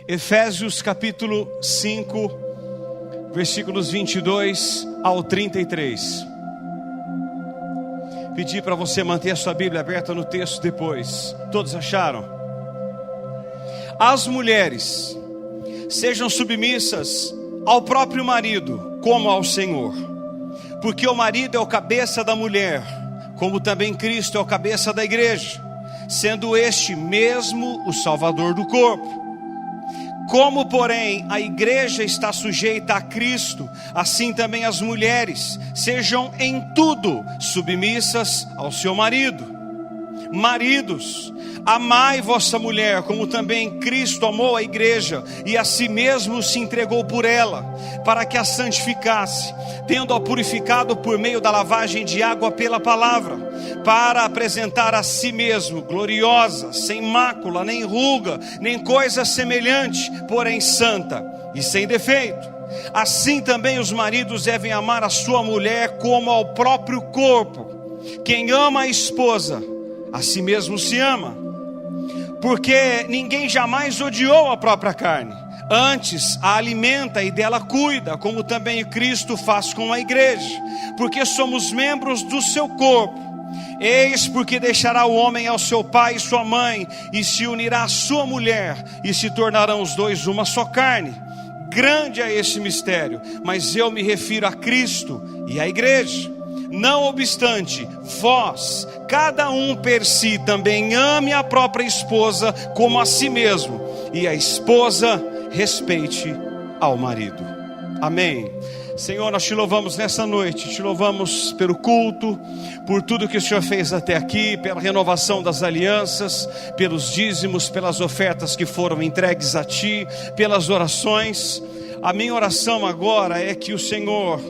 Efésios capítulo 5, versículos 22 ao 33. Pedi para você manter a sua Bíblia aberta no texto depois. Todos acharam? As mulheres sejam submissas ao próprio marido, como ao Senhor. Porque o marido é o cabeça da mulher, como também Cristo é o cabeça da igreja, sendo este mesmo o Salvador do corpo. Como, porém, a igreja está sujeita a Cristo, assim também as mulheres sejam em tudo submissas ao seu marido. Maridos, amai vossa mulher, como também Cristo amou a igreja e a si mesmo se entregou por ela, para que a santificasse, tendo-a purificado por meio da lavagem de água pela palavra, para apresentar a si mesmo gloriosa, sem mácula, nem ruga, nem coisa semelhante, porém santa e sem defeito. Assim também os maridos devem amar a sua mulher como ao próprio corpo. Quem ama a esposa, a si mesmo se ama, porque ninguém jamais odiou a própria carne, antes a alimenta e dela cuida, como também Cristo faz com a igreja, porque somos membros do seu corpo. Eis porque deixará o homem ao seu pai e sua mãe, e se unirá à sua mulher, e se tornarão os dois uma só carne. Grande é esse mistério, mas eu me refiro a Cristo e à igreja. Não obstante, vós, cada um per si, também ame a própria esposa como a si mesmo, e a esposa respeite ao marido. Amém. Senhor, nós te louvamos nessa noite, te louvamos pelo culto, por tudo que o Senhor fez até aqui, pela renovação das alianças, pelos dízimos, pelas ofertas que foram entregues a ti, pelas orações. A minha oração agora é que o Senhor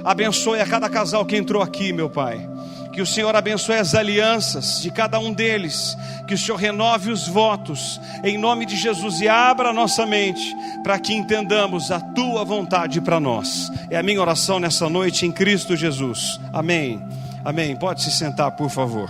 abençoe a cada casal que entrou aqui, meu Pai. Que o Senhor abençoe as alianças de cada um deles. Que o Senhor renove os votos, em nome de Jesus, e abra a nossa mente, para que entendamos a Tua vontade para nós. É a minha oração nessa noite em Cristo Jesus. Amém. Amém. Pode se sentar, por favor.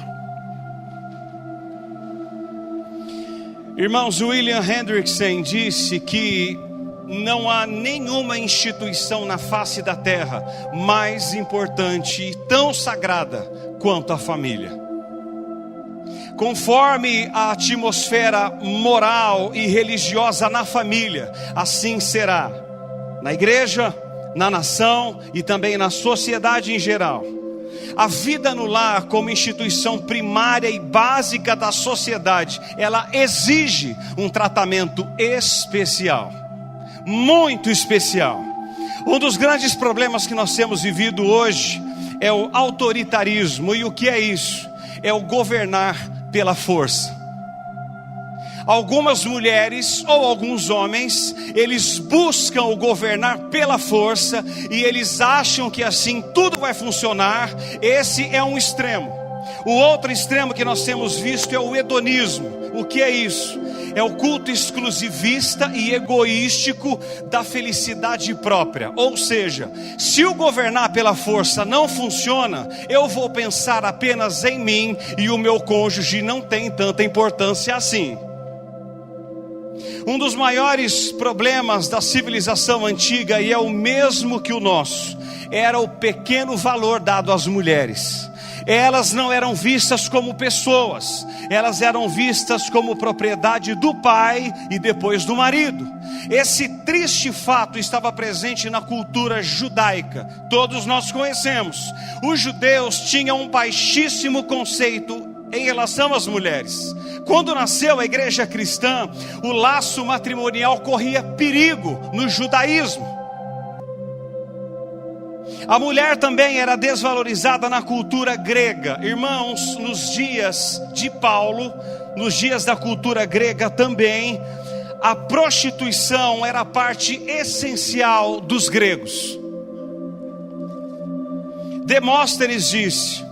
Irmãos, William Hendrickson disse que não há nenhuma instituição na face da terra mais importante e tão sagrada quanto a família. Conforme a atmosfera moral e religiosa na família, assim será na igreja, na nação e também na sociedade em geral. A vida no lar, como instituição primária e básica da sociedade, ela exige um tratamento especial. Muito especial. Um dos grandes problemas que nós temos vivido hoje é o autoritarismo. E o que é isso? É o governar pela força. Algumas mulheres ou alguns homens, eles buscam o governar pela força e eles acham que assim tudo vai funcionar. Esse é um extremo. O outro extremo que nós temos visto é o hedonismo. O que é isso? É o culto exclusivista e egoístico da felicidade própria. Ou seja, se o governar pela força não funciona, eu vou pensar apenas em mim e o meu cônjuge não tem tanta importância assim. Um dos maiores problemas da civilização antiga, e é o mesmo que o nosso, era o pequeno valor dado às mulheres. Elas não eram vistas como pessoas, elas eram vistas como propriedade do pai e depois do marido. Esse triste fato estava presente na cultura judaica, todos nós conhecemos. Os judeus tinham um baixíssimo conceito em relação às mulheres. Quando nasceu a igreja cristã, o laço matrimonial corria perigo no judaísmo. A mulher também era desvalorizada na cultura grega. Irmãos, nos dias de Paulo, nos dias da cultura grega também, a prostituição era parte essencial dos gregos. Demóstenes disse: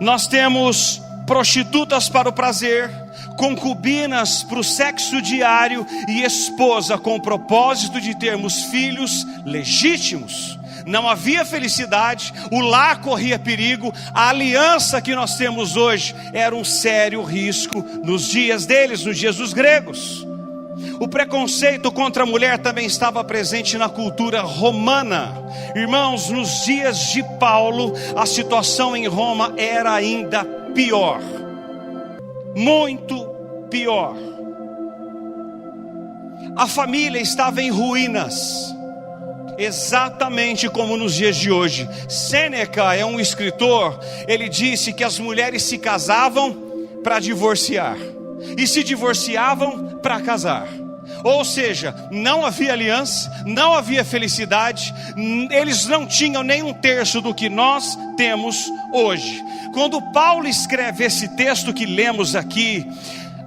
nós temos prostitutas para o prazer, concubinas para o sexo diário e esposa com o propósito de termos filhos legítimos. Não havia felicidade, o lar corria perigo, a aliança que nós temos hoje era um sério risco nos dias deles, nos dias dos gregos. O preconceito contra a mulher também estava presente na cultura romana. Irmãos, nos dias de Paulo, a situação em Roma era ainda pior. Muito pior. A família estava em ruínas, exatamente como nos dias de hoje. Sêneca é um escritor, ele disse que as mulheres se casavam para divorciar, e se divorciavam para casar. Ou seja, não havia aliança, não havia felicidade, eles não tinham nem um terço do que nós temos hoje. Quando Paulo escreve esse texto que lemos aqui,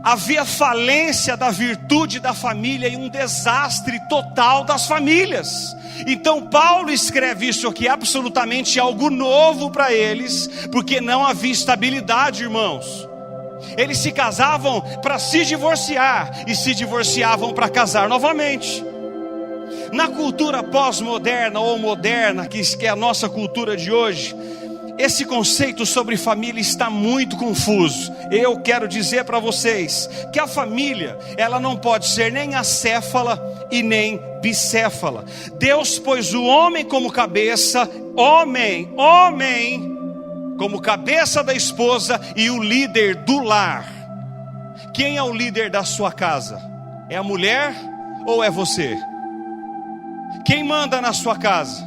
havia falência da virtude da família e um desastre total das famílias. Então Paulo escreve isso aqui, absolutamente algo novo para eles, porque não havia estabilidade, irmãos. Eles se casavam para se divorciar e se divorciavam para casar novamente. Na cultura pós-moderna ou moderna, que é a nossa cultura de hoje, esse conceito sobre família está muito confuso. Eu quero dizer para vocês que a família, ela não pode ser nem acéfala e nem bicéfala. Deus pôs o homem como cabeça, homem como cabeça da esposa e o líder do lar. Quem é o líder da sua casa? É a mulher ou é você? Quem manda na sua casa?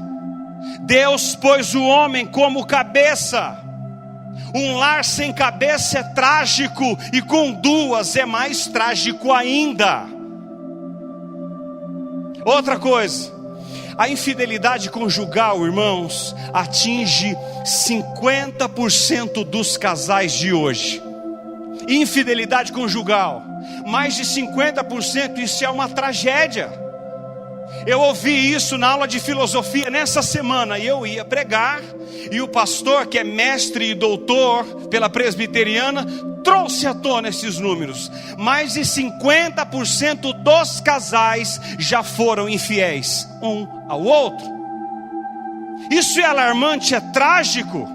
Deus pôs o homem como cabeça. Um lar sem cabeça é trágico, e com duas é mais trágico ainda. Outra coisa, a infidelidade conjugal, irmãos, atinge 50% dos casais de hoje. Infidelidade conjugal, mais de 50%, isso é uma tragédia. Eu ouvi isso na aula de filosofia nessa semana, e eu ia pregar, e o pastor, que é mestre e doutor pela presbiteriana, trouxe à tona esses números. Mais de 50% dos casais já foram infiéis um ao outro. Isso é alarmante, é trágico.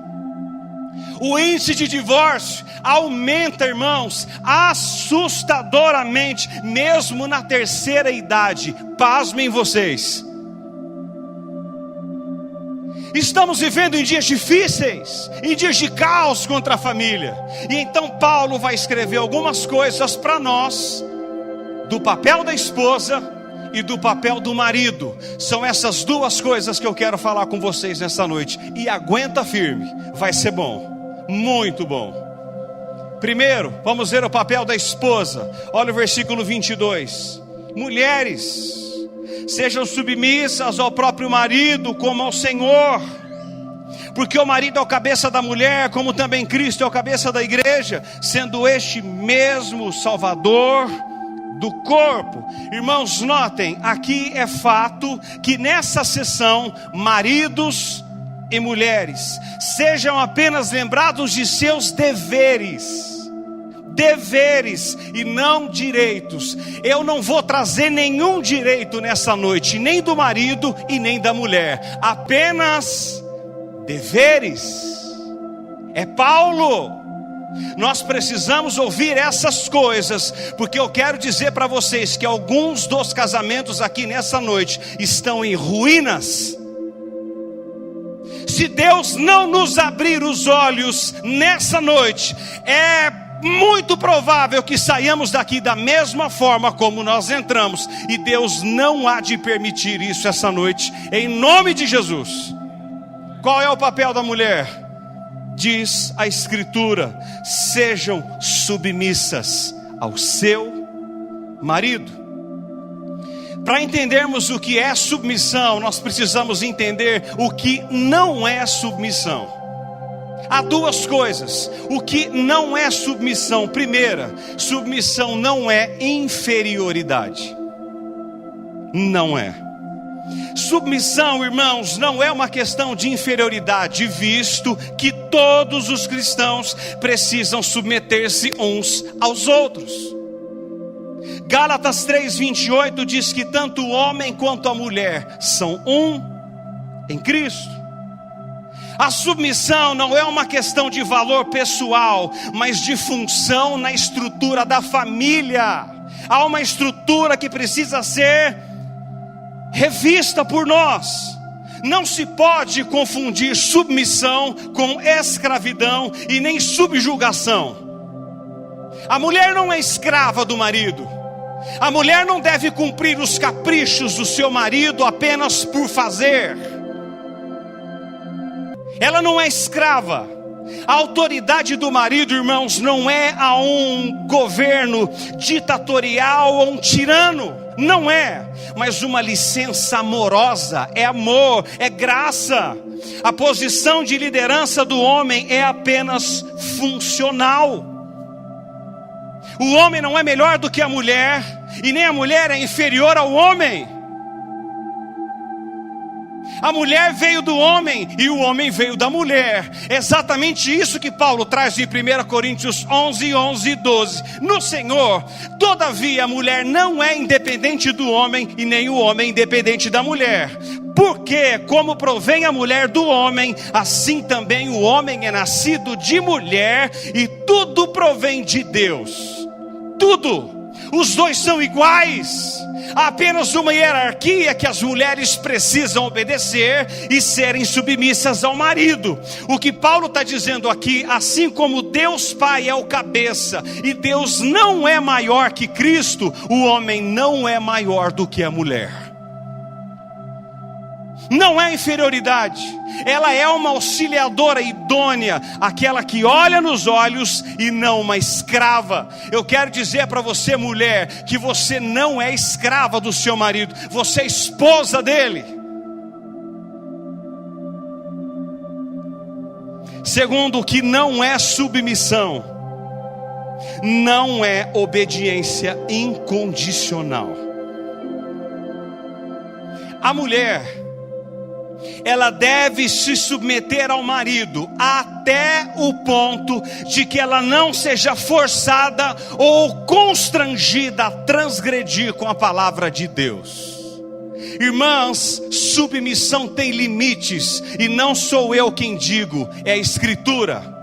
O índice de divórcio aumenta, irmãos, assustadoramente, mesmo na terceira idade. Pasmem vocês. Estamos vivendo em dias difíceis, em dias de caos contra a família. E então Paulo vai escrever algumas coisas para nós, do papel da esposa e do papel do marido. São essas duas coisas que eu quero falar com vocês nessa noite. E aguenta firme, vai ser bom. Muito bom. Primeiro, vamos ver o papel da esposa. Olha o versículo 22. Mulheres, sejam submissas ao próprio marido como ao Senhor, porque o marido é o cabeça da mulher, como também Cristo é o cabeça da igreja, sendo este mesmo Salvador do corpo. Irmãos, notem, aqui é fato que nessa sessão, maridos e mulheres sejam apenas lembrados de seus deveres e não direitos. Eu não vou trazer nenhum direito nessa noite, nem do marido e nem da mulher, apenas deveres. É Paulo. Nós precisamos ouvir essas coisas, porque eu quero dizer para vocês que alguns dos casamentos aqui nessa noite estão em ruínas. Se Deus não nos abrir os olhos nessa noite, é muito provável que saiamos daqui da mesma forma como nós entramos, e Deus não há de permitir isso essa noite, em nome de Jesus. Qual é o papel da mulher? Diz a Escritura: sejam submissas ao seu marido. Para entendermos o que é submissão, nós precisamos entender o que não é submissão. Há duas coisas. O que não é submissão? Primeira, submissão não é inferioridade. Não é. Submissão, irmãos, não é uma questão de inferioridade, visto que todos os cristãos precisam submeter-se uns aos outros. Gálatas 3:28 diz que tanto o homem quanto a mulher são um em Cristo. A submissão não é uma questão de valor pessoal, mas de função na estrutura da família. Há uma estrutura que precisa ser revista por nós. Não se pode confundir submissão com escravidão e nem subjugação. A mulher não é escrava do marido. A mulher não deve cumprir os caprichos do seu marido apenas por fazer. Ela não é escrava. A autoridade do marido, irmãos, não é a um governo ditatorial ou um tirano. Não é, mas uma licença amorosa, é amor, é graça. A posição de liderança do homem é apenas funcional. O homem não é melhor do que a mulher, e nem a mulher é inferior ao homem. A mulher veio do homem e o homem veio da mulher. É exatamente isso que Paulo traz em 1 Coríntios 11, 11 e 12. No Senhor, todavia a mulher não é independente do homem e nem o homem independente da mulher. Porque como provém a mulher do homem, assim também o homem é nascido de mulher e tudo provém de Deus. Tudo. Os dois são iguais. Há apenas uma hierarquia que as mulheres precisam obedecer e serem submissas ao marido. O que Paulo está dizendo aqui, assim como Deus Pai é o cabeça e Deus não é maior que Cristo, o homem não é maior do que a mulher. Não é inferioridade, ela é uma auxiliadora idônea, aquela que olha nos olhos e não uma escrava. Eu quero dizer para você, mulher, que você não é escrava do seu marido, você é esposa dele. Segundo, o que não é submissão, não é obediência incondicional. A mulher, ela deve se submeter ao marido até o ponto de que ela não seja forçada ou constrangida a transgredir com a palavra de Deus. Irmãs, submissão tem limites, e não sou eu quem digo, é a Escritura.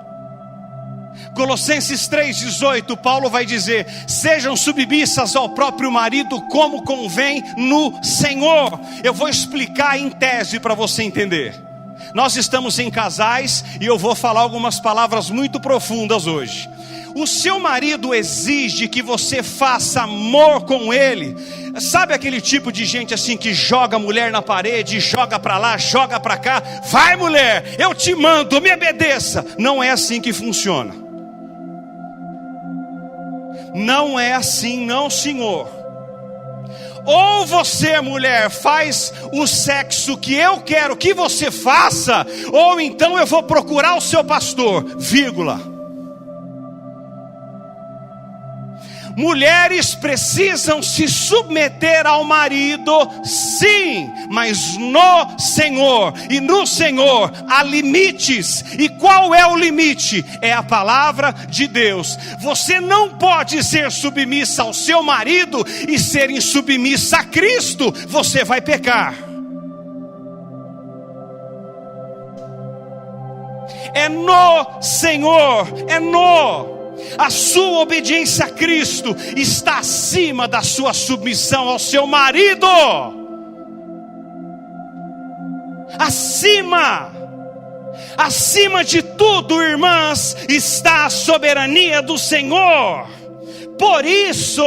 Colossenses 3,18, Paulo vai dizer: sejam submissas ao próprio marido como convém no Senhor. Eu vou explicar em tese para você entender. Nós estamos em casais e eu vou falar algumas palavras muito profundas hoje. O seu marido exige que você faça amor com ele. Sabe aquele tipo de gente assim que joga a mulher na parede, joga para lá, joga para cá? Vai, mulher, eu te mando, me obedeça. Não é assim que funciona. Não é assim, não, senhor. Ou você, mulher, faz o sexo que eu quero que você faça, ou então eu vou procurar o seu pastor, vírgula. Mulheres precisam se submeter ao marido, sim, mas no Senhor. E no Senhor há limites. E qual é o limite? É a palavra de Deus. Você não pode ser submissa ao seu marido e ser insubmissa a Cristo. Você vai pecar. É no Senhor, é no. A sua obediência a Cristo está acima da sua submissão ao seu marido. Acima de tudo, irmãs, está a soberania do Senhor. Por isso,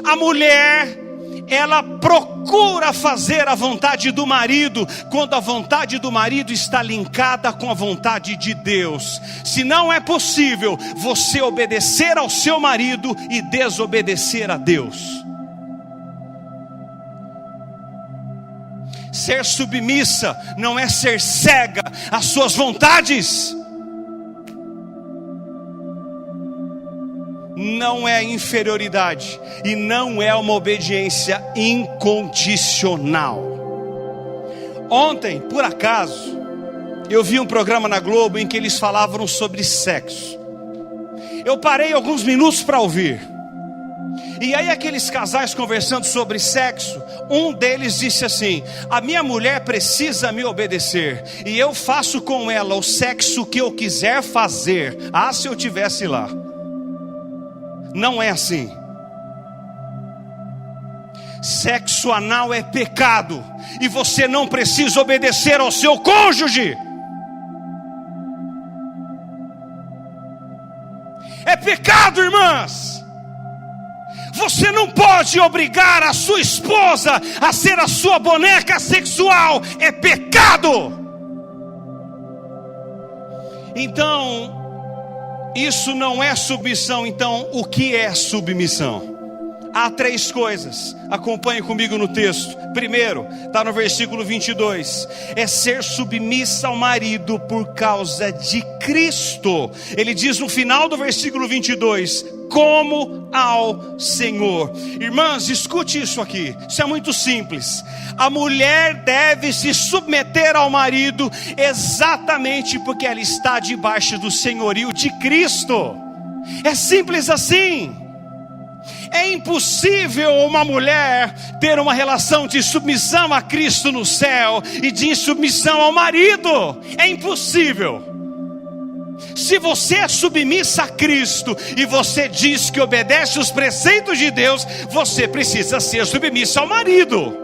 a mulher, ela procura fazer a vontade do marido, quando a vontade do marido está linkada com a vontade de Deus. Se não é possível você obedecer ao seu marido e desobedecer a Deus. Ser submissa não é ser cega às suas vontades. Não é inferioridade e não é uma obediência incondicional. Ontem, por acaso, eu vi um programa na Globo em que eles falavam sobre sexo. Eu parei alguns minutos para ouvir. E aí aqueles casais conversando sobre sexo, um deles disse assim: a minha mulher precisa me obedecer, e eu faço com ela o sexo que eu quiser fazer. Ah, se eu tivesse lá. Não é assim. Sexo anal é pecado, e você não precisa obedecer ao seu cônjuge. É pecado, irmãs. Você não pode obrigar a sua esposa a ser a sua boneca sexual. É pecado. Então, isso não é submissão. Então, o que é submissão? Há 3 coisas, acompanhe comigo no texto. Primeiro, está no versículo 22, é ser submissa ao marido por causa de Cristo. Ele diz no final do versículo 22, como ao Senhor. Irmãs, escute isso aqui, isso é muito simples. A mulher deve se submeter ao marido exatamente porque ela está debaixo do senhorio de Cristo. É simples assim. É impossível uma mulher ter uma relação de submissão a Cristo no céu e de insubmissão ao marido. É impossível. Se você é submissa a Cristo e você diz que obedece os preceitos de Deus, você precisa ser submissa ao marido.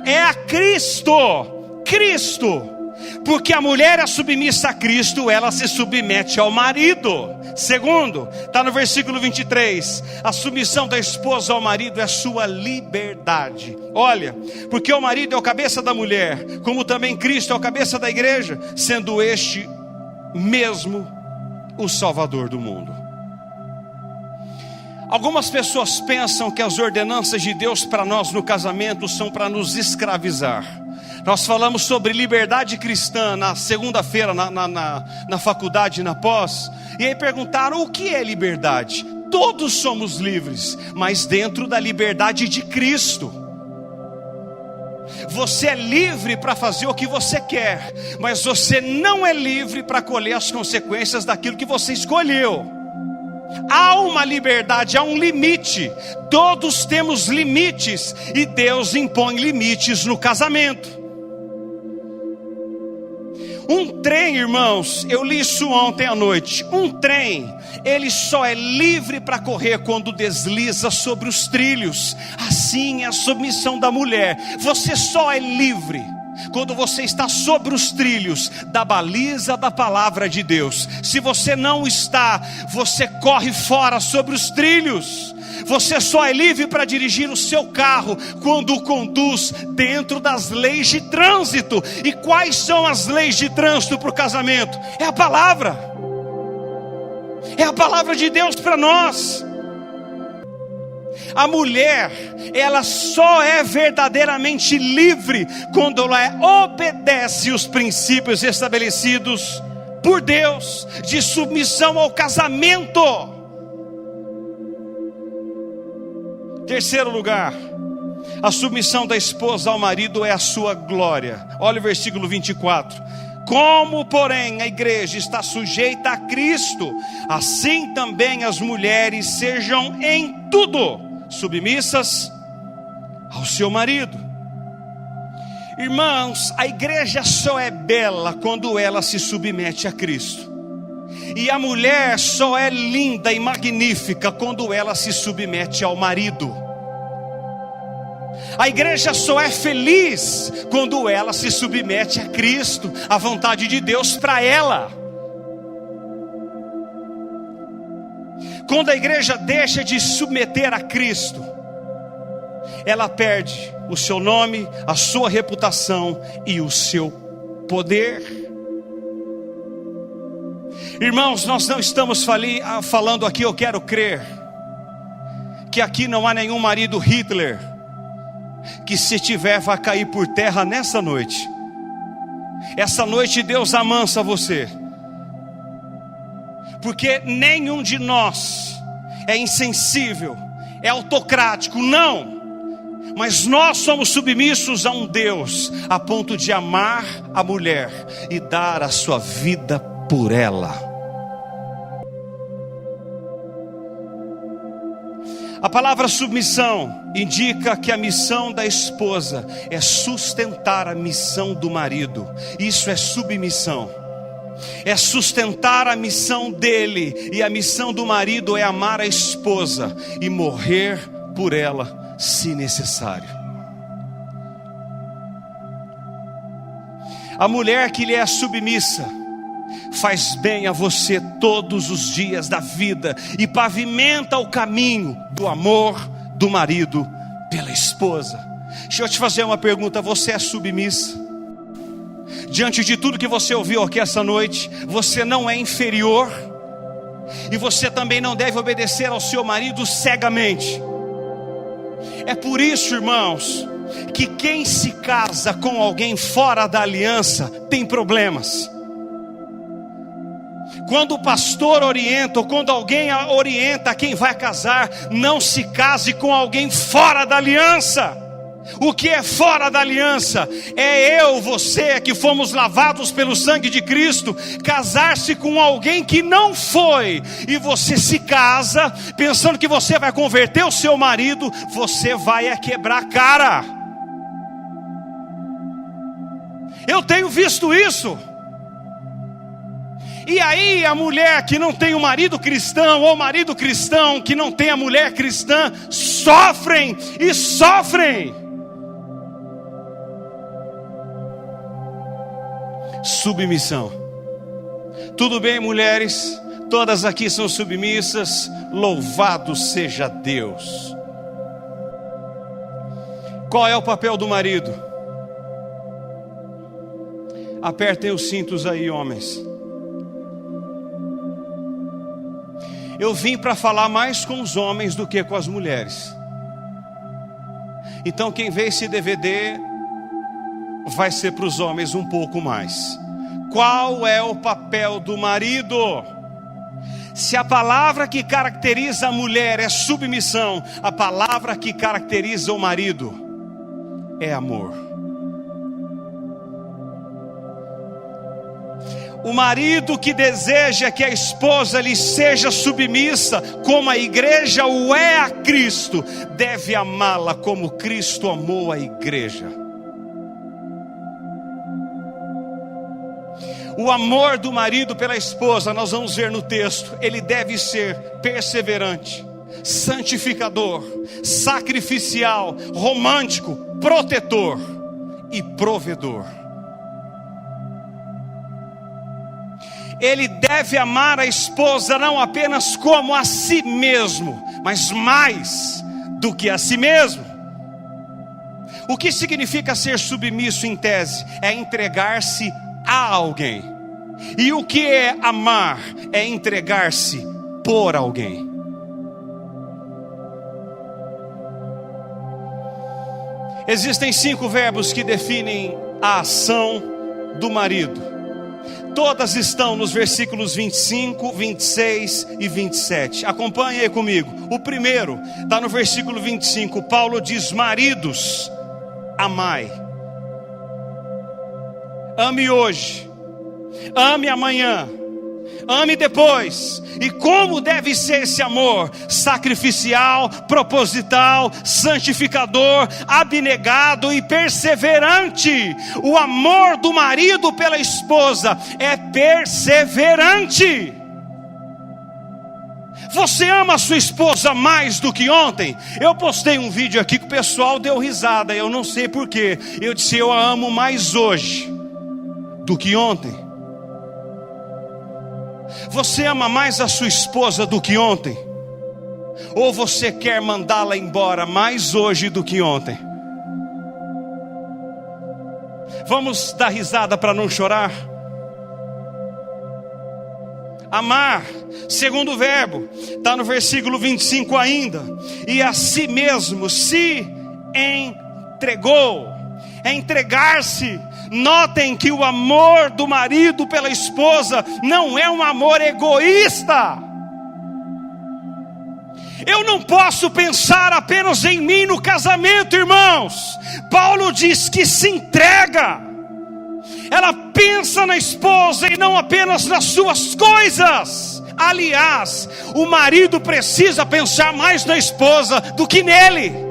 É a Cristo. Porque a mulher é submissa a Cristo, ela se submete ao marido. Segundo, está no versículo 23, a submissão da esposa ao marido é sua liberdade. Olha, porque o marido é o cabeça da mulher, como também Cristo é o cabeça da igreja, sendo este mesmo o Salvador do mundo. Algumas pessoas pensam que as ordenanças de Deus para nós no casamento são para nos escravizar. Nós falamos sobre liberdade cristã na segunda-feira na faculdade, na pós. E aí perguntaram o que é liberdade? Todos somos livres, mas dentro da liberdade de Cristo. Você é livre para fazer o que você quer, mas você não é livre para colher as consequências daquilo que você escolheu. Há uma liberdade, há um limite. Todos temos limites, e Deus impõe limites no casamento. Um trem, irmãos, eu li isso ontem à noite. Um trem, ele só é livre para correr quando desliza sobre os trilhos. Assim é a submissão da mulher. Você só é livre quando você está sobre os trilhos da baliza da palavra de Deus. Se você não está, você corre fora sobre os trilhos. Você só é livre para dirigir o seu carro quando o conduz dentro das leis de trânsito. E quais são as leis de trânsito para o casamento? É a palavra. É a palavra de Deus para nós. A mulher, ela só é verdadeiramente livre quando ela obedece os princípios estabelecidos por Deus de submissão ao casamento. Terceiro lugar, a submissão da esposa ao marido é a sua glória. Olha o versículo 24. Como, porém, a igreja está sujeita a Cristo, assim também as mulheres sejam em tudo submissas ao seu marido. Irmãos, a igreja só é bela quando ela se submete a Cristo. E a mulher só é linda e magnífica quando ela se submete ao marido. A igreja só é feliz quando ela se submete a Cristo, a vontade de Deus para ela. Quando a igreja deixa de submeter a Cristo, ela perde o seu nome, a sua reputação e o seu poder. Irmãos, nós não estamos falando aqui, eu quero crer, que aqui não há nenhum marido Hitler, que se tiver vai cair por terra nessa noite. Essa noite Deus amansa você, porque nenhum de nós é insensível, é autocrático, não. Mas nós somos submissos a um Deus, a ponto de amar a mulher e dar a sua vida por ela. A palavra submissão indica que a missão da esposa é sustentar a missão do marido. Isso é submissão. é sustentar a missão dele, e a missão do marido é amar a esposa e morrer por ela, se necessário. A mulher que lhe é submissa faz bem a você todos os dias da vida e pavimenta o caminho do amor do marido pela esposa. Deixa eu te fazer uma pergunta: você é submissa? Diante de tudo que você ouviu aqui essa noite, você não é inferior, e você também não deve obedecer ao seu marido cegamente. É por isso, irmãos, que quem se casa com alguém fora da aliança tem problemas. Quando o pastor orienta, ou quando alguém orienta quem vai casar, não se case com alguém fora da aliança. O que é fora da aliança? É eu, você, que fomos lavados pelo sangue de Cristo, casar-se com alguém que não foi, e você se casa, pensando que você vai converter o seu marido, você vai quebrar a cara. Eu tenho visto isso. E aí a mulher que não tem o marido cristão, ou o marido cristão que não tem a mulher cristã, sofrem e sofrem. Submissão. Tudo bem, mulheres? Todas aqui são submissas. Louvado seja Deus. Qual é o papel do marido? Apertem os cintos aí, homens. Eu vim para falar mais com os homens do que com as mulheres. Então quem vê esse DVD vai ser para os homens um pouco mais. Qual é o papel do marido? Se a palavra que caracteriza a mulher é submissão, a palavra que caracteriza o marido é amor. O marido que deseja que a esposa lhe seja submissa, como a igreja o é a Cristo, deve amá-la como Cristo amou a igreja. O amor do marido pela esposa, nós vamos ver no texto, ele deve ser perseverante, santificador, sacrificial, romântico, protetor e provedor. Ele deve amar a esposa não apenas como a si mesmo, mas mais do que a si mesmo. O que significa ser submisso em tese? É entregar-se a alguém. E o que é amar? É entregar-se por alguém. Existem 5 verbos que definem a ação do marido. Todas estão nos versículos 25, 26 e 27. Acompanhe aí comigo. O primeiro está no versículo 25. Paulo diz: maridos, amai. Ame hoje, ame amanhã, ame depois. E como deve ser esse amor? Sacrificial, proposital, santificador, abnegado e perseverante. O amor do marido pela esposa é perseverante. Você ama a sua esposa mais do que ontem? Eu postei um vídeo aqui que o pessoal deu risada, eu não sei porquê. Eu disse: eu a amo mais hoje do que ontem. Você ama mais a sua esposa do que ontem? Ou você quer mandá-la embora mais hoje do que ontem? Vamos dar risada para não chorar? Amar, segundo verbo, está no versículo 25 ainda. E a si mesmo se entregou. É entregar-se. Notem que o amor do marido pela esposa não é um amor egoísta. Eu não posso pensar apenas em mim no casamento, irmãos. Paulo diz que se entrega. Ela pensa na esposa e não apenas nas suas coisas. Aliás, o marido precisa pensar mais na esposa do que nele.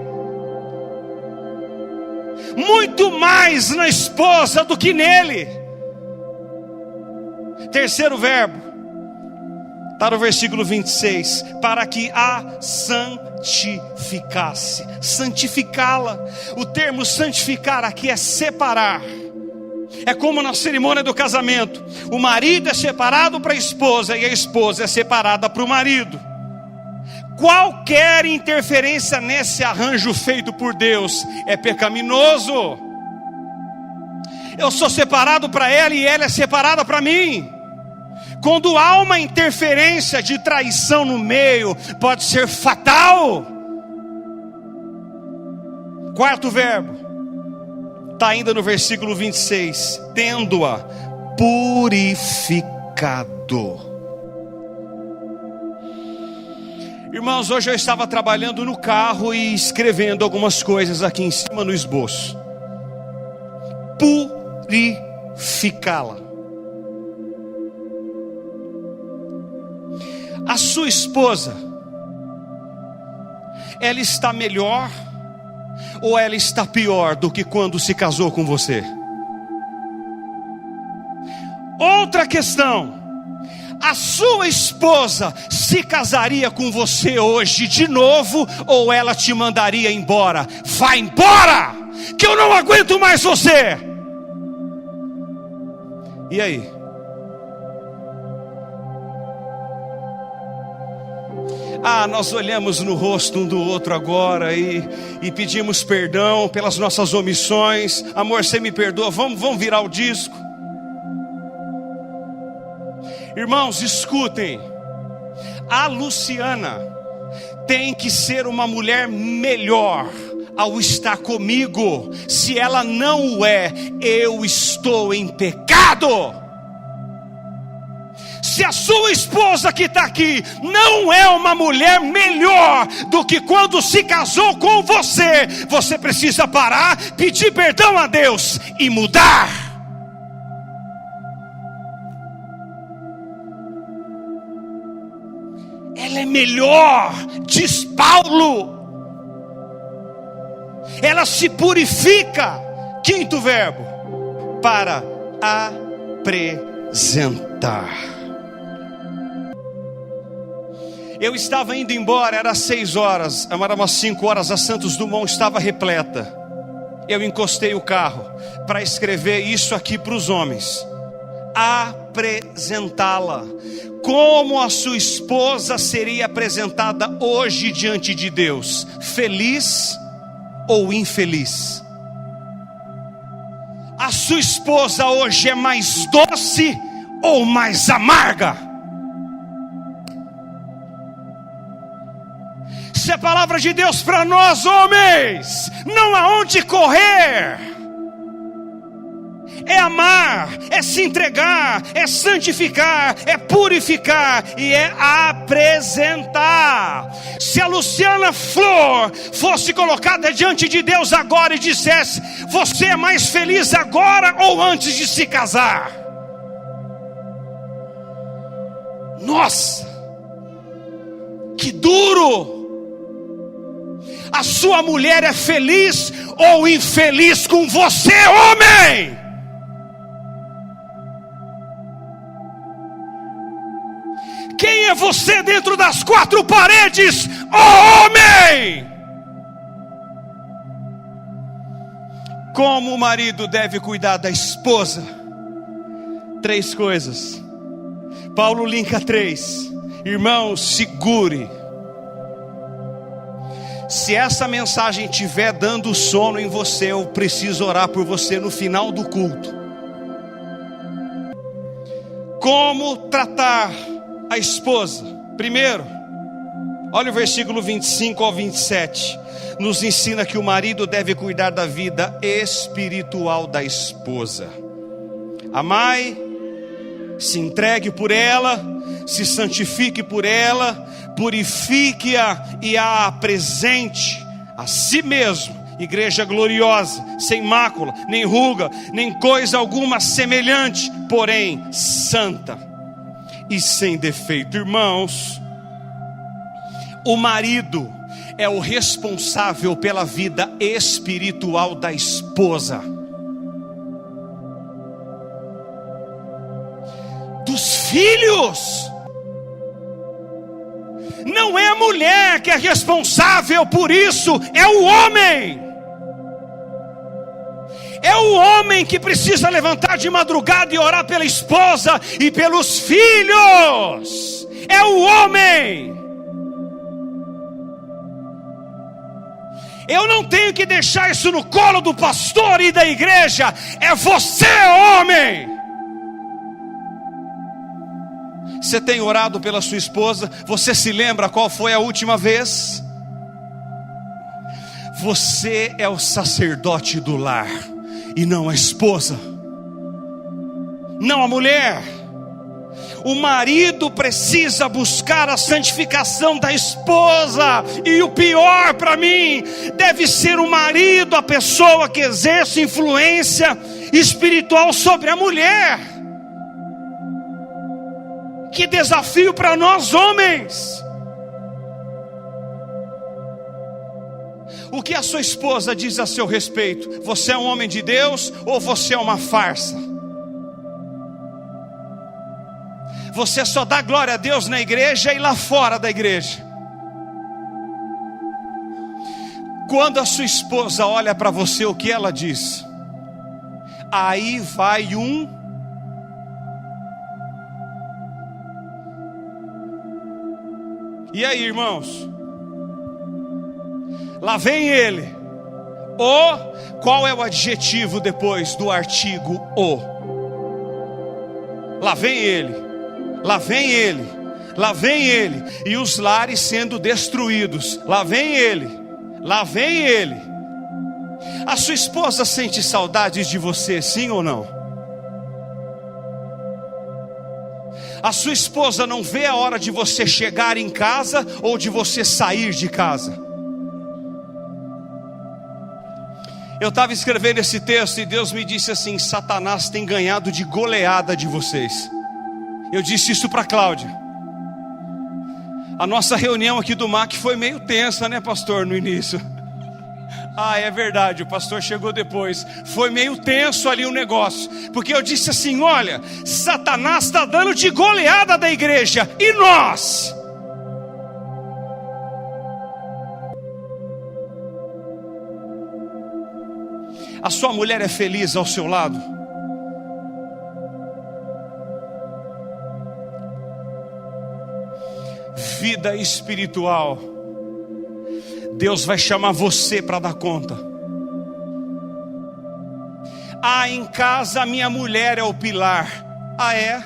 Muito mais na esposa do que nele. Terceiro verbo, está no versículo 26, para que a santificasse, santificá-la. O termo santificar aqui é separar. É como na cerimônia do casamento, o marido é separado para a esposa e a esposa é separada para o marido. Qualquer interferência nesse arranjo feito por Deus é pecaminoso. Eu sou separado para ela e ela é separada para mim. Quando há uma interferência de traição no meio, pode ser fatal. Quarto verbo, está ainda no versículo 26, tendo-a purificado. Irmãos, hoje eu estava trabalhando no carro e escrevendo algumas coisas aqui em cima no esboço. Purificá-la. A sua esposa, ela está melhor ou ela está pior do que quando se casou com você? Outra questão: a sua esposa se casaria com você hoje de novo ou ela te mandaria embora? Vai embora, que eu não aguento mais você. E aí? Nós olhamos no rosto um do outro agora e pedimos perdão pelas nossas omissões. Amor, você me perdoa, vamos virar o disco. Irmãos, escutem. A Luciana tem que ser uma mulher melhor ao estar comigo. Se ela não o é, eu estou em pecado. Se a sua esposa que está aqui não é uma mulher melhor do que quando se casou com você, você precisa parar, pedir perdão a Deus e mudar. Ela é melhor, diz Paulo. Ela se purifica. Quinto verbo, para apresentar. Eu estava indo embora, era 6 horas, era umas 5 horas, a Santos Dumont estava repleta. Eu encostei o carro para escrever isso aqui para os homens. Apresentá-la. Como a sua esposa seria apresentada hoje diante de Deus? Feliz ou infeliz? A sua esposa hoje é mais doce ou mais amarga? Isso é a palavra de Deus para nós, homens. Não há onde correr. É amar, é se entregar, é santificar, é purificar e é apresentar. Se a Luciana Flor fosse colocada diante de Deus agora e dissesse: você é mais feliz agora ou antes de se casar? Nossa, que duro! A sua mulher é feliz ou infeliz com você, homem? Quem é você dentro das 4 paredes, ó homem? Como o marido deve cuidar da esposa? 3 coisas. Paulo linka 3. Irmão, segure. Se essa mensagem estiver dando sono em você, eu preciso orar por você no final do culto. Como tratar a esposa? Primeiro, olha o versículo 25 ao 27. Nos ensina que o marido deve cuidar da vida espiritual da esposa. Amai, se entregue por ela, se santifique por ela, purifique-a e a apresente a si mesmo, igreja gloriosa, sem mácula, nem ruga, nem coisa alguma semelhante, porém santa e sem defeito. Irmãos, o marido é o responsável pela vida espiritual da esposa. Do filhos. Não é a mulher que é responsável por isso, é o homem. É o homem que precisa levantar de madrugada e orar pela esposa e pelos filhos. É o homem. Eu não tenho que deixar isso no colo do pastor e da igreja. É você, homem. Você tem orado pela sua esposa? Você se lembra qual foi a última vez? Você é o sacerdote do lar e não a esposa, não a mulher. O marido precisa buscar a santificação da esposa. E o pior para mim, deve ser o marido a pessoa que exerce influência espiritual sobre a mulher. Que desafio para nós homens. O que a sua esposa diz a seu respeito? Você é um homem de Deus ou você é uma farsa? Você só dá glória a Deus na igreja e lá fora da igreja. Quando a sua esposa olha para você, o que ela diz? Aí vai um... E aí, irmãos? Lá vem ele. O, qual é o adjetivo depois do artigo o? Lá vem ele. Lá vem ele, lá vem ele, e os lares sendo destruídos. Lá vem ele, lá vem ele. A sua esposa sente saudades de você, sim ou não? A sua esposa não vê a hora de você chegar em casa ou de você sair de casa? Eu estava escrevendo esse texto e Deus me disse assim: Satanás tem ganhado de goleada de vocês. Eu disse isso para Cláudia. A nossa reunião aqui do MAC foi meio tensa, né, pastor, no início? Ah, é verdade, o pastor chegou depois. Foi meio tenso ali o negócio, porque eu disse assim: olha, Satanás está dando de goleada da igreja, e nós? A sua mulher é feliz ao seu lado? Vida espiritual. Deus vai chamar você para dar conta. Ah, em casa a minha mulher é o pilar. Ah, é?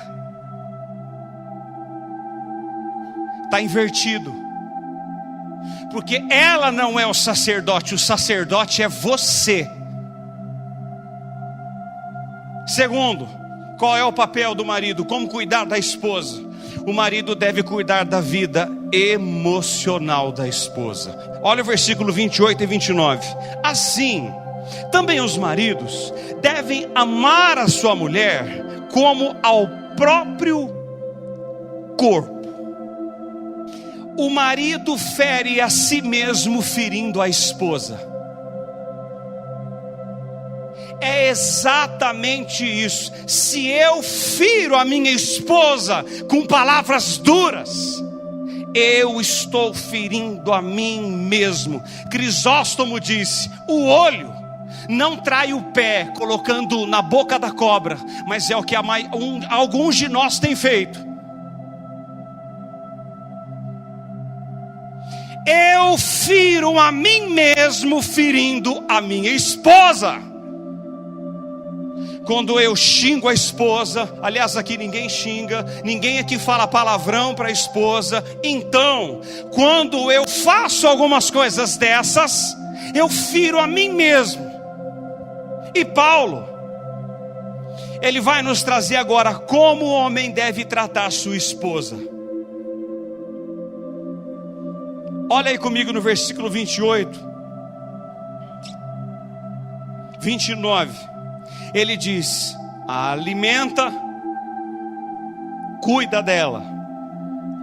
Está invertido. Porque ela não é o sacerdote é você. Segundo, qual é o papel do marido? Como cuidar da esposa? O marido deve cuidar da vida emocional da esposa. Olha o versículo 28 e 29. Assim, também os maridos devem amar a sua mulher como ao próprio corpo. O marido fere a si mesmo ferindo a esposa. É exatamente isso. Se eu firo a minha esposa com palavras duras, eu estou ferindo a mim mesmo. Crisóstomo disse: o olho não trai o pé colocando na boca da cobra, mas é o que alguns de nós têm feito. Eu firo a mim mesmo ferindo a minha esposa. Quando eu xingo a esposa, aliás, aqui ninguém xinga, ninguém aqui fala palavrão para a esposa. Então, quando eu faço algumas coisas dessas, eu firo a mim mesmo. E Paulo, ele vai nos trazer agora como o homem deve tratar a sua esposa. Olha aí comigo no versículo 28, 29. Ele diz: alimenta, cuida dela.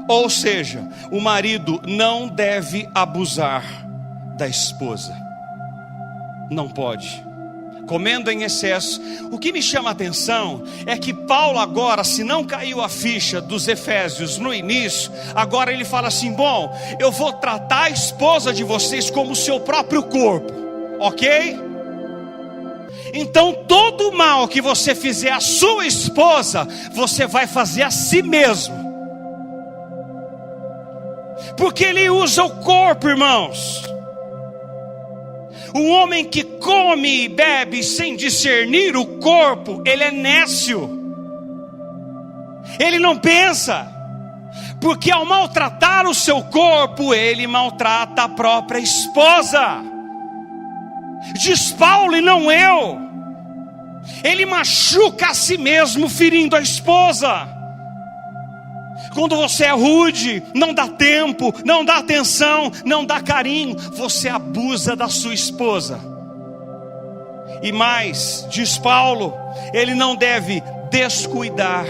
Ou seja, o marido não deve abusar da esposa. Não pode. comendo em excesso. O que me chama a atenção é que Paulo agora, se não caiu a ficha dos Efésios no início, agora ele fala assim: bom, eu vou tratar a esposa de vocês como o seu próprio corpo, ok? Então todo mal que você fizer à sua esposa, você vai fazer a si mesmo, porque ele usa o corpo, irmãos. Um homem que come e bebe sem discernir o corpo, ele é nécio, ele não pensa, porque ao maltratar o seu corpo, ele maltrata a própria esposa. Diz Paulo e não eu, ele machuca a si mesmo, ferindo a esposa. Quando você é rude, não dá tempo, não dá atenção, não dá carinho, você abusa da sua esposa. E mais, diz Paulo, ele não deve descuidar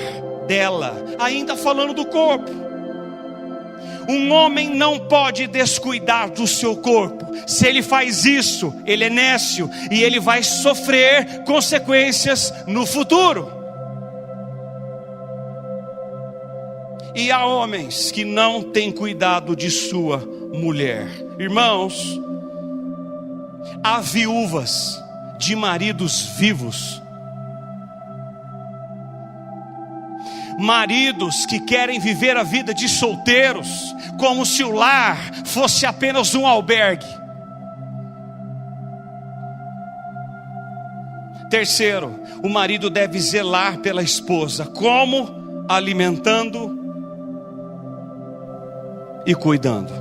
dela, ainda falando do corpo. Um homem não pode descuidar do seu corpo. Se ele faz isso, ele é nécio e ele vai sofrer consequências no futuro. E há homens que não têm cuidado de sua mulher. Irmãos, há viúvas de maridos vivos, maridos que querem viver a vida de solteiros, como se o lar fosse apenas um albergue. Terceiro, o marido deve zelar pela esposa. Como? Alimentando e cuidando.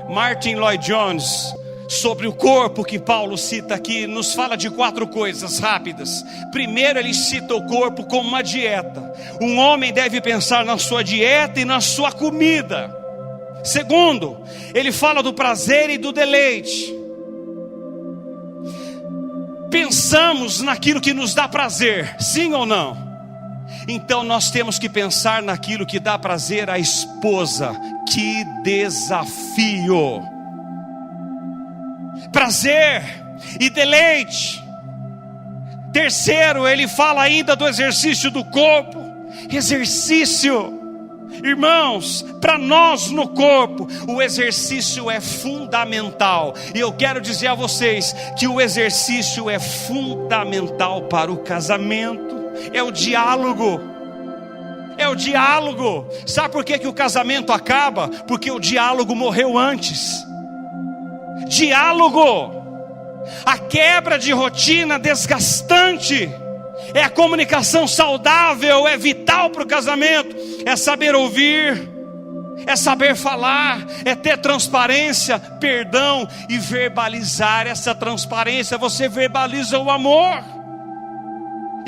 Martin Lloyd-Jones, sobre o corpo que Paulo cita aqui, nos fala de 4 coisas rápidas. Primeiro, ele cita o corpo como uma dieta. Um homem deve pensar na sua dieta e na sua comida. Segundo, ele fala do prazer e do deleite. Pensamos naquilo que nos dá prazer, sim ou não? Então nós temos que pensar naquilo que dá prazer à esposa. Que desafio! Prazer e deleite. Terceiro, ele fala ainda do exercício do corpo. Exercício, irmãos, para nós no corpo, o exercício é fundamental. E eu quero dizer a vocês que o exercício é fundamental para o casamento. É o diálogo. É o diálogo. Sabe por que o casamento acaba? Porque o diálogo morreu antes. Diálogo. A quebra de rotina desgastante é a comunicação saudável, é vital para o casamento. É saber ouvir, é saber falar, é ter transparência, perdão e verbalizar essa transparência. Você verbaliza o amor.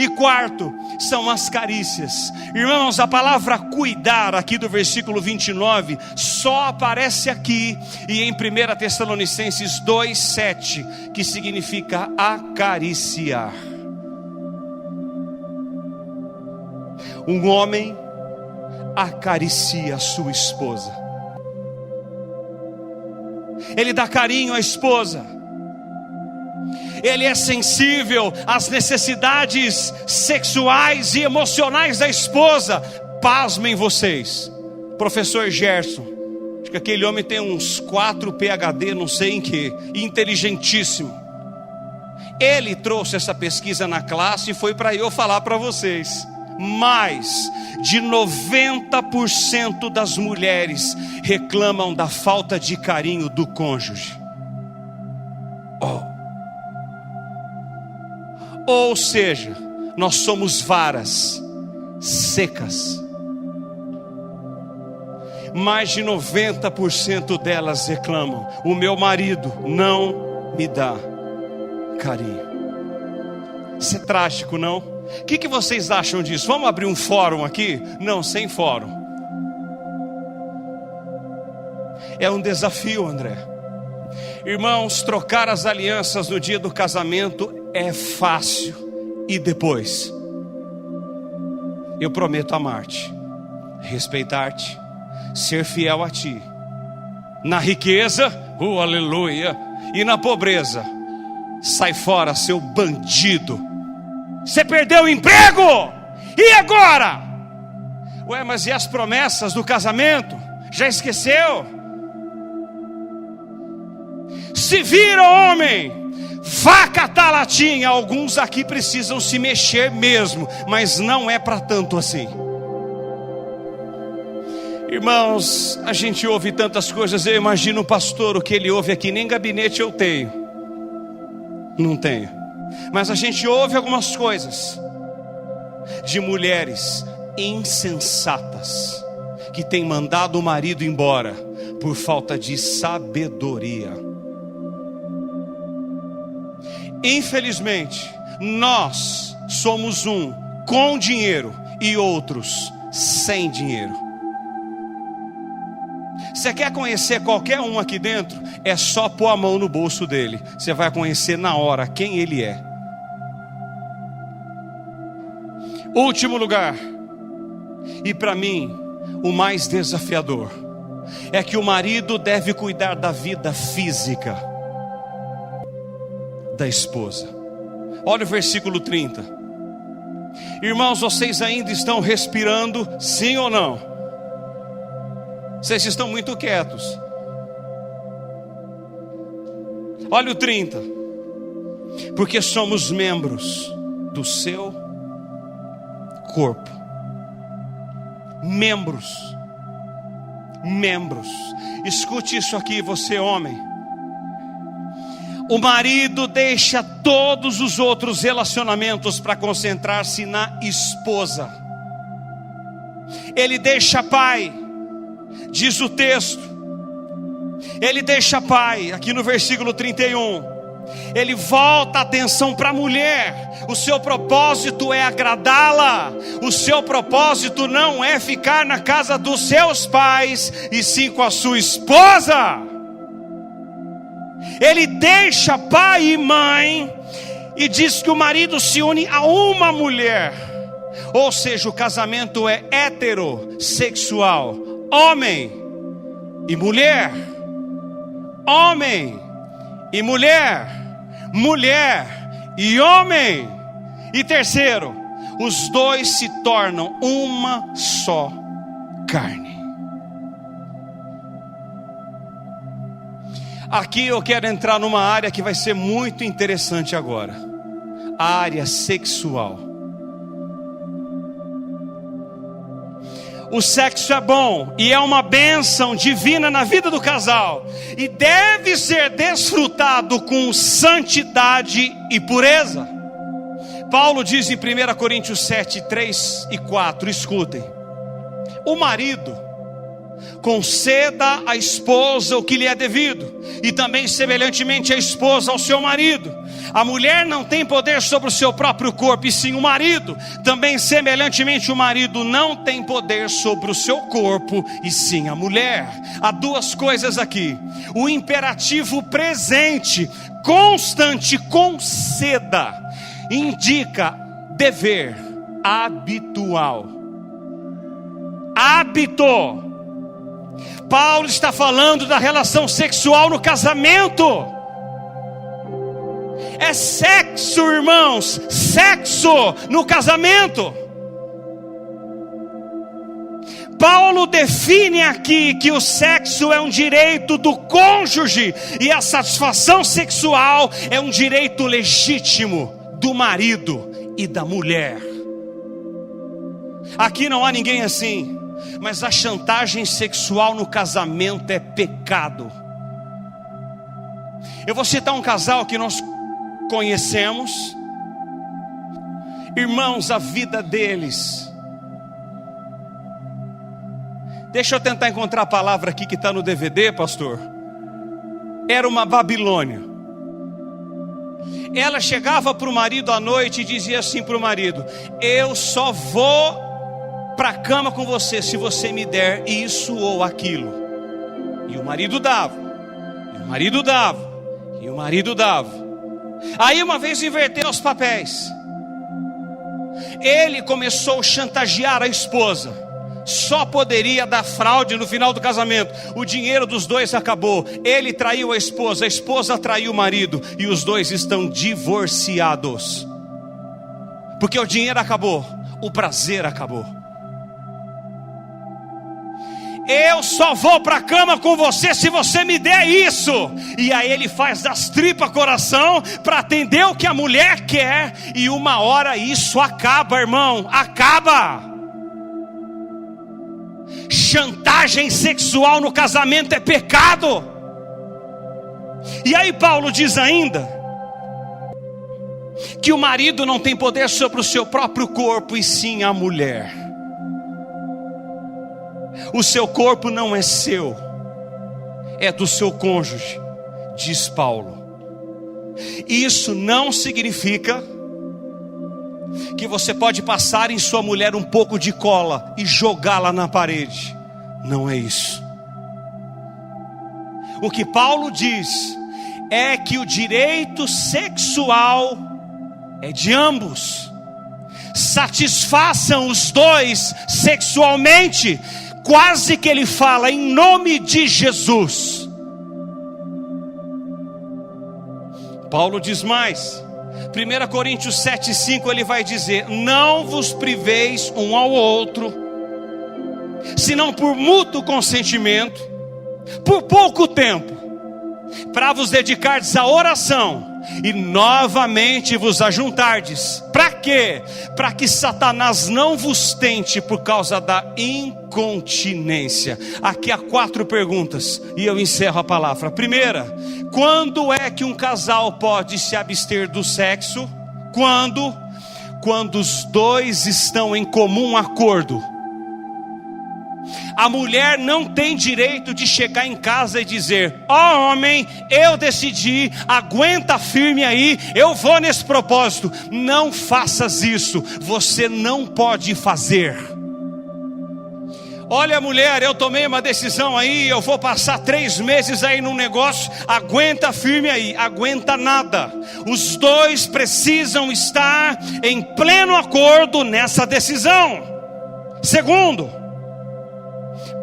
E quarto, são as carícias. Irmãos, a palavra cuidar aqui do versículo 29 só aparece aqui e em 1 Tessalonicenses 2:7, que significa acariciar. Um homem acaricia a sua esposa, ele dá carinho à esposa, ele é sensível às necessidades sexuais e emocionais da esposa. Pasmem vocês, professor Gerson, acho que aquele homem tem uns 4 PhD, não sei em que, inteligentíssimo. Ele trouxe essa pesquisa na classe e foi para eu falar para vocês. Mais de 90% das mulheres reclamam da falta de carinho do cônjuge. Ou seja, nós somos varas secas. Mais de 90% delas reclamam: o meu marido não me dá carinho. Isso é trágico, não? O que vocês acham disso? Vamos abrir um fórum aqui? Não, sem fórum. É um desafio, André. Irmãos, trocar as alianças no dia do casamento é fácil. E depois? Eu prometo amar-te, respeitar-te, ser fiel a ti. Na riqueza, aleluia. E na pobreza, Sai fora, seu bandido. Você perdeu o emprego? E agora? Ué, mas e as promessas do casamento? Já esqueceu? Se vira, homem, vá catar latinha. Alguns aqui precisam se mexer mesmo, mas não é para tanto assim. Irmãos, a gente ouve tantas coisas. Eu imagino o pastor, o que ele ouve aqui, nem gabinete eu tenho. Não tenho. Mas a gente ouve algumas coisas de mulheres insensatas que têm mandado o marido embora por falta de sabedoria. Infelizmente, nós somos um com dinheiro e outros sem dinheiro. Você quer conhecer qualquer um aqui dentro? É só pôr a mão no bolso dele. Você vai conhecer na hora quem ele é. Último lugar, e para mim o mais desafiador, é que o marido deve cuidar da vida física da esposa. Olha o versículo 30. Irmãos, vocês ainda estão respirando, sim ou não? Vocês estão muito quietos. Olha o 30. Porque somos membros do seu corpo. Membros. Escute isso aqui, você homem. O marido deixa todos os outros relacionamentos para concentrar-se na esposa. Ele deixa pai, diz o texto. Ele deixa pai, aqui no versículo 31. Ele volta a atenção para a mulher. O seu propósito é agradá-la. O seu propósito não é ficar na casa dos seus pais, e sim com a sua esposa. Ele deixa pai e mãe e diz que o marido se une a uma mulher. Ou seja, o casamento é heterossexual. Homem e mulher. Homem e mulher. Mulher e homem. E terceiro, os dois se tornam uma só carne. Aqui eu quero entrar numa área que vai ser muito interessante agora. A área sexual. O sexo é bom e é uma bênção divina na vida do casal, e deve ser desfrutado com santidade e pureza. Paulo diz em 1 Coríntios 7, 3 e 4, escutem. O marido conceda à esposa o que lhe é devido, e também semelhantemente a esposa ao seu marido. A mulher não tem poder sobre o seu próprio corpo, e sim o marido. Também semelhantemente o marido não tem poder sobre o seu corpo, e sim a mulher. Há duas coisas aqui. O imperativo presente, constante, conceda, indica dever habitual. Hábito. Paulo está falando da relação sexual no casamento. É sexo, irmãos, sexo no casamento. Paulo define aqui que o sexo é um direito do cônjuge, e a satisfação sexual é um direito legítimo do marido e da mulher. Aqui não há ninguém assim. Mas a chantagem sexual no casamento é pecado. Eu vou citar um casal que nós conhecemos. Irmãos, a vida deles, deixa eu tentar encontrar a palavra aqui que está no DVD, pastor. Era uma Babilônia. Ela chegava para o marido à noite e dizia assim para o marido: eu só vou para a cama com você se você me der isso ou aquilo. E o marido dava, e o marido dava, e o marido dava. Aí uma vez inverteu os papéis. Ele começou a chantagear a esposa: só poderia dar fraude no final do casamento. O dinheiro dos dois acabou. Ele traiu a esposa traiu o marido, e os dois estão divorciados. Porque o dinheiro acabou, o prazer acabou. Eu só vou para a cama com você se você me der isso. E aí ele faz das tripas coração para atender o que a mulher quer. E uma hora isso acaba, irmão, acaba. Chantagem sexual no casamento é pecado. E aí Paulo diz ainda que o marido não tem poder sobre o seu próprio corpo, e sim a mulher. O seu corpo não é seu, é do seu cônjuge, diz Paulo. Isso não significa que você pode passar em sua mulher um pouco de cola e jogá-la na parede. Não é isso. O que Paulo diz é que o direito sexual é de ambos. Satisfaçam os dois sexualmente. Quase que ele fala em nome de Jesus. Paulo diz mais. 1 Coríntios 7,5 ele vai dizer: não vos priveis um ao outro, senão por mútuo consentimento, por pouco tempo, para vos dedicardes à oração, e novamente vos ajuntardes. Para quê? Para que Satanás não vos tente por causa da incontinência. Aqui há 4 perguntas e eu encerro a palavra. Primeira: quando é que um casal pode se abster do sexo? Quando os dois estão em comum acordo. A mulher não tem direito de chegar em casa e dizer: ó homem, eu decidi, aguenta firme aí, eu vou nesse propósito. Não faças isso, você não pode fazer. Olha mulher, eu tomei uma decisão aí, eu vou passar 3 meses aí num negócio, aguenta firme aí. Aguenta nada. Os dois precisam estar em pleno acordo nessa decisão. Segundo,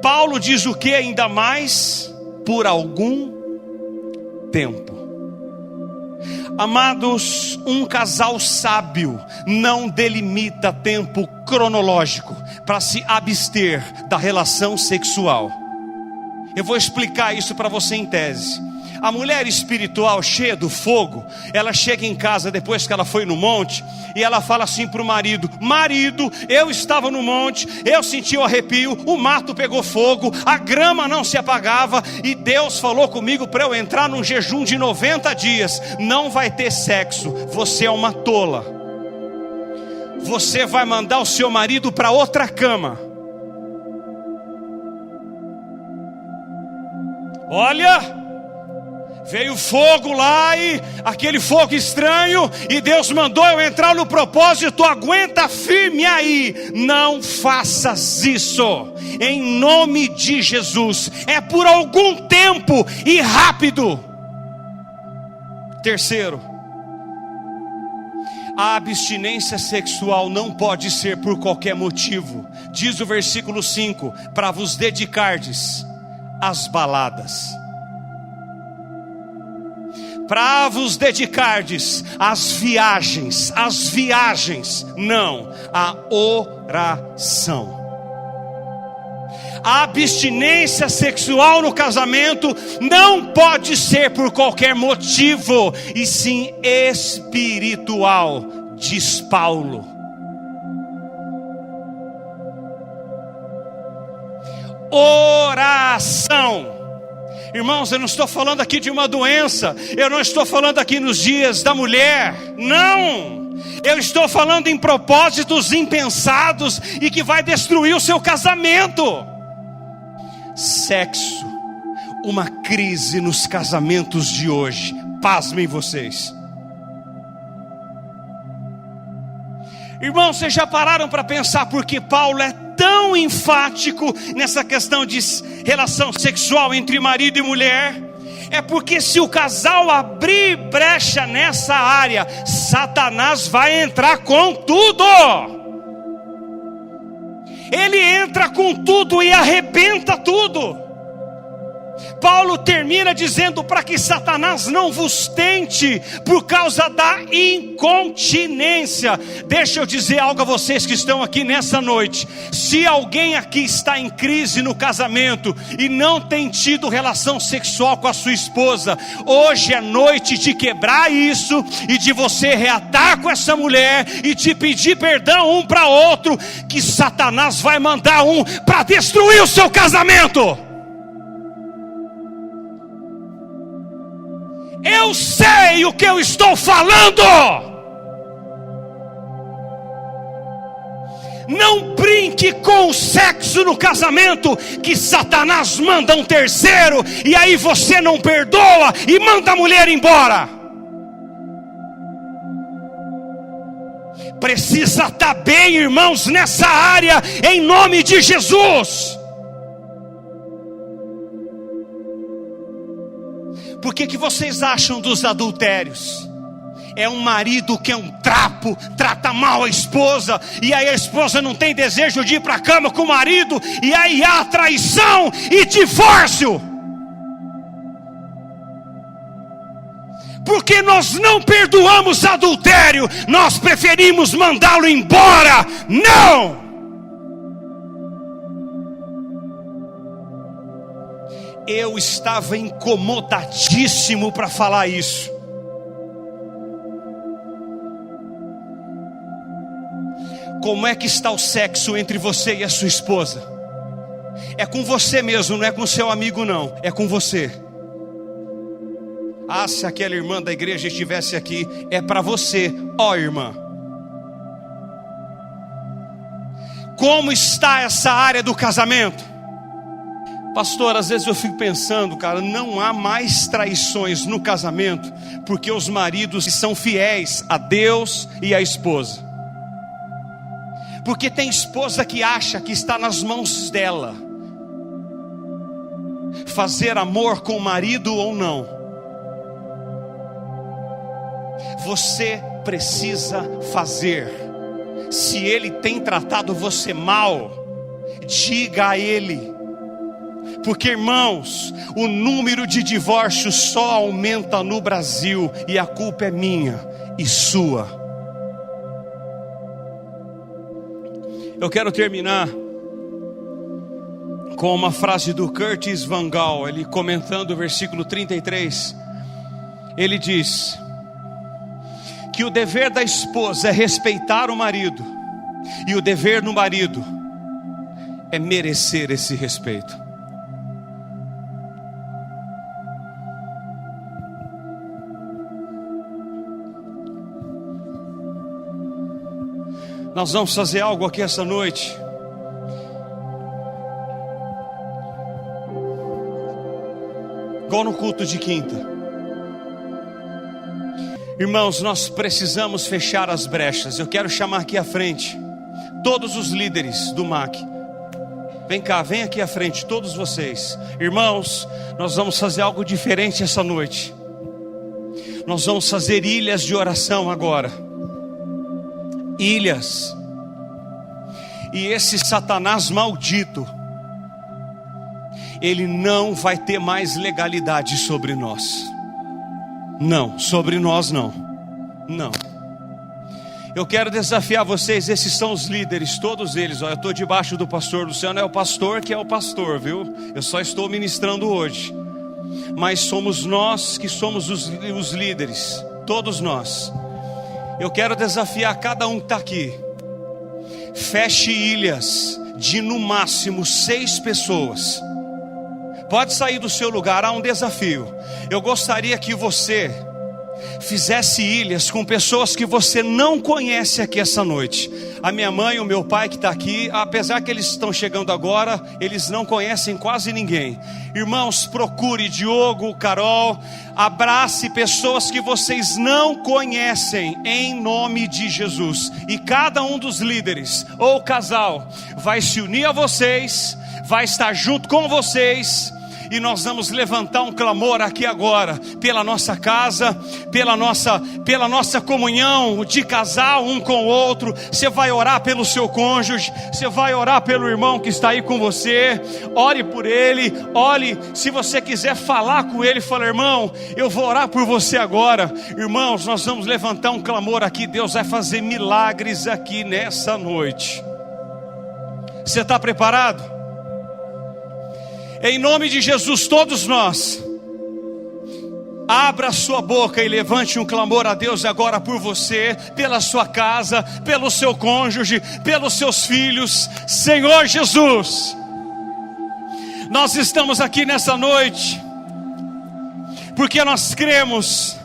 Paulo diz o que ainda mais? Por algum tempo. Amados, um casal sábio não delimita tempo cronológico para se abster da relação sexual. Eu vou explicar isso para você em tese. A mulher espiritual cheia do fogo, ela chega em casa depois que ela foi no monte, e ela fala assim para o marido: marido, eu estava no monte, eu senti o arrepio, o mato pegou fogo, a grama não se apagava, e Deus falou comigo para eu entrar num jejum de 90 dias, não vai ter sexo. Você é uma tola. Você vai mandar o seu marido para outra cama. Olha, veio fogo lá, e aquele fogo estranho, e Deus mandou eu entrar no propósito. Aguenta firme aí. Não faças isso, em nome de Jesus. É por algum tempo e rápido. Terceiro, a abstinência sexual não pode ser por qualquer motivo. Diz o versículo 5: para vos dedicardes às baladas. Para vos dedicardes às viagens, não, à oração. A abstinência sexual no casamento não pode ser por qualquer motivo, e sim espiritual, diz Paulo. Oração. Irmãos, eu não estou falando aqui de uma doença, eu não estou falando aqui nos dias da mulher, não. Eu estou falando em propósitos impensados e que vai destruir o seu casamento. Sexo, uma crise nos casamentos de hoje. Pasmem vocês. Irmãos, vocês já pararam para pensar por que Paulo é tão enfático nessa questão de relação sexual entre marido e mulher? É porque se o casal abrir brecha nessa área, Satanás vai entrar com tudo. Ele entra com tudo e arrebenta tudo. Paulo termina dizendo para que Satanás não vos tente por causa da incontinência. Deixa eu dizer algo a vocês que estão aqui nessa noite. Se alguém aqui está em crise no casamento e não tem tido relação sexual com a sua esposa, hoje é noite de quebrar isso e de você reatar com essa mulher e de pedir perdão um para outro, que Satanás vai mandar um para destruir o seu casamento. Eu sei o que eu estou falando. Não brinque com o sexo no casamento, que Satanás manda um terceiro, e aí você não perdoa e manda a mulher embora. Precisa estar bem, irmãos, nessa área, em nome de Jesus. Por que vocês acham dos adultérios? É um marido que é um trapo, trata mal a esposa, e aí a esposa não tem desejo de ir para a cama com o marido, e aí há traição e divórcio. Porque nós não perdoamos adultério, nós preferimos mandá-lo embora. Não! Eu estava incomodadíssimo para falar isso. Como é que está o sexo entre você e a sua esposa? É com você mesmo, não é com seu amigo não, é com você. Ah, se aquela irmã da igreja estivesse aqui, é para você, ó irmã. Como está essa área do casamento? Pastor, às vezes eu fico pensando, cara, não há mais traições no casamento, porque os maridos são fiéis a Deus e à esposa. Porque tem esposa que acha que está nas mãos dela fazer amor com o marido ou não. Você precisa fazer. Se ele tem tratado você mal, diga a ele. Porque, irmãos, o número de divórcios só aumenta no Brasil, e a culpa é minha e sua. Eu quero terminar com uma frase do Curtis Van Gaal, ele comentando o versículo 33. Ele diz que o dever da esposa é respeitar o marido, e o dever do marido é merecer esse respeito. Nós vamos fazer algo aqui essa noite. Igual no culto de quinta. Irmãos, nós precisamos fechar as brechas. Eu quero chamar aqui à frente todos os líderes do MAC. Vem cá, vem aqui à frente, todos vocês. Irmãos, nós vamos fazer algo diferente essa noite. Nós vamos fazer ilhas de oração agora. Ilhas. E esse Satanás maldito, ele não vai ter mais legalidade sobre nós. Não, sobre nós não. Não. Eu quero desafiar vocês, esses são os líderes, todos eles. Olha, eu estou debaixo do pastor Luciano, é o pastor que é o pastor, viu? Eu só estou ministrando hoje. Mas somos nós que somos os líderes, todos nós. Eu quero desafiar cada um que está aqui. Feche ilhas de no máximo 6 pessoas. Pode sair do seu lugar, há um desafio. Eu gostaria que você fizesse ilhas com pessoas que você não conhece aqui essa noite. A minha mãe e o meu pai que está aqui, apesar que eles estão chegando agora, eles não conhecem quase ninguém. Irmãos, procure Diogo, Carol, abrace pessoas que vocês não conhecem, em nome de Jesus. E cada um dos líderes ou casal vai se unir a vocês, vai estar junto com vocês, E nós vamos levantar um clamor aqui agora, pela nossa casa, pela nossa comunhão de casal um com o outro. Você vai orar pelo seu cônjuge, você vai orar pelo irmão que está aí com você. Ore por ele, ore. Se você quiser falar com ele, fala: irmão, eu vou orar por você agora. Irmãos, nós vamos levantar um clamor aqui. Deus vai fazer milagres aqui nessa noite. Você está preparado? Em nome de Jesus, todos nós, abra sua boca e levante um clamor a Deus agora por você, pela sua casa, pelo seu cônjuge, pelos seus filhos. Senhor Jesus, nós estamos aqui nessa noite porque nós cremos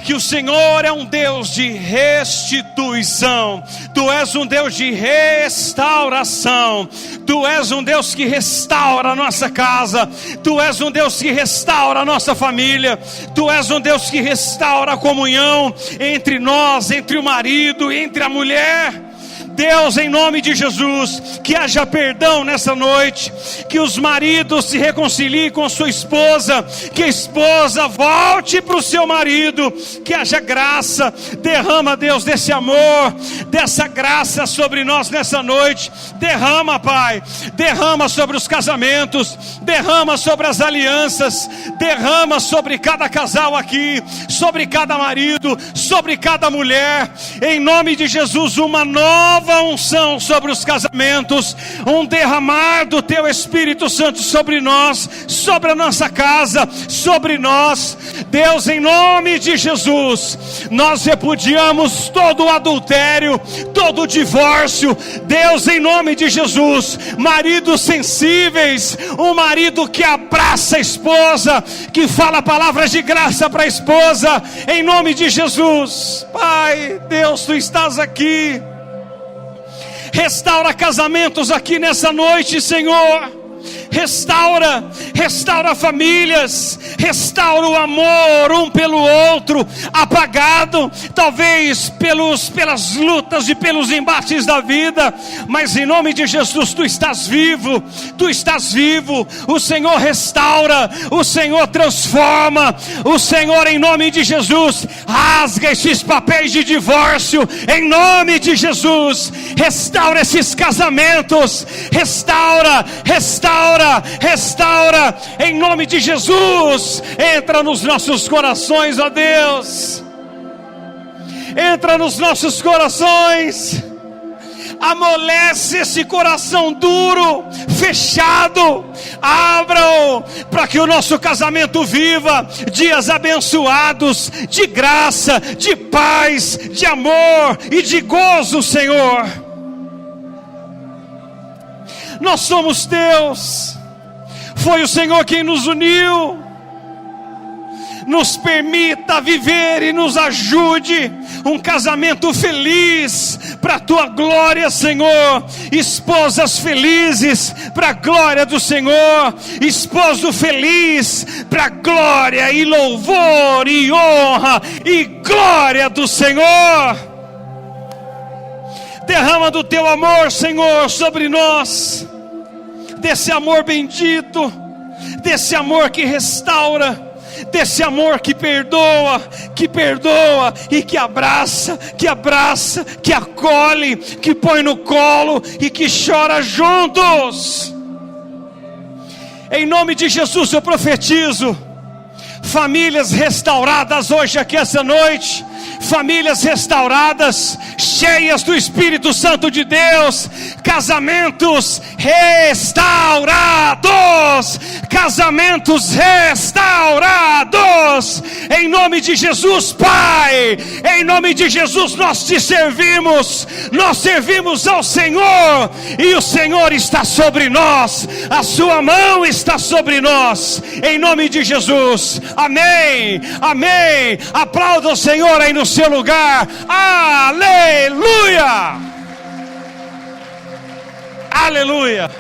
que o Senhor é um Deus de restituição. Tu és um Deus de restauração. Tu és um Deus que restaura a nossa casa. Tu és um Deus que restaura a nossa família. Tu és um Deus que restaura a comunhão entre nós, entre o marido, entre a mulher. Deus, em nome de Jesus, que haja perdão nessa noite, que os maridos se reconciliem com sua esposa, que a esposa volte para o seu marido, que haja graça. Derrama, Deus, desse amor, dessa graça sobre nós nessa noite. Derrama, Pai, derrama sobre os casamentos, derrama sobre as alianças, derrama sobre cada casal aqui, sobre cada marido, sobre cada mulher. Em nome de Jesus, uma nova unção sobre os casamentos, um derramar do Teu Espírito Santo sobre nós, sobre a nossa casa, sobre nós. Deus, em nome de Jesus, nós repudiamos todo o adultério, todo o divórcio. Deus, em nome de Jesus, maridos sensíveis, um marido que abraça a esposa, que fala palavras de graça para a esposa, em nome de Jesus. Pai, Deus, Tu estás aqui. Restaura casamentos aqui nessa noite, Senhor. Restaura famílias, restaura o amor um pelo outro, apagado talvez pelas lutas e pelos embates da vida, mas em nome de Jesus, Tu estás vivo, o Senhor restaura, o Senhor transforma, o Senhor, em nome de Jesus, rasga esses papéis de divórcio, em nome de Jesus. Restaura esses casamentos, restaura, em nome de Jesus. Entra nos nossos corações, ó Deus, entra nos nossos corações, amolece esse coração duro, fechado, abra-o, para que o nosso casamento viva dias abençoados, de graça, de paz, de amor e de gozo, Senhor. Nós somos Teus, foi o Senhor quem nos uniu. Nos permita viver e nos ajude um casamento feliz para a Tua glória, Senhor. Esposas felizes para a glória do Senhor, esposo feliz para a glória e louvor e honra e glória do Senhor. Derrama do Teu amor, Senhor, sobre nós, desse amor bendito, desse amor que restaura, desse amor que perdoa e que abraça, que acolhe, que põe no colo e que chora juntos. Em nome de Jesus eu profetizo famílias restauradas hoje aqui essa noite. Famílias restauradas, cheias do Espírito Santo de Deus. Casamentos restaurados. Casamentos restaurados. Em nome de Jesus, Pai. Em nome de Jesus nós Te servimos. Nós servimos ao Senhor. E o Senhor está sobre nós. A Sua mão está sobre nós. Em nome de Jesus. Amém. Amém. Aplauda o Senhor aí no seu lugar. Aleluia! Aleluia!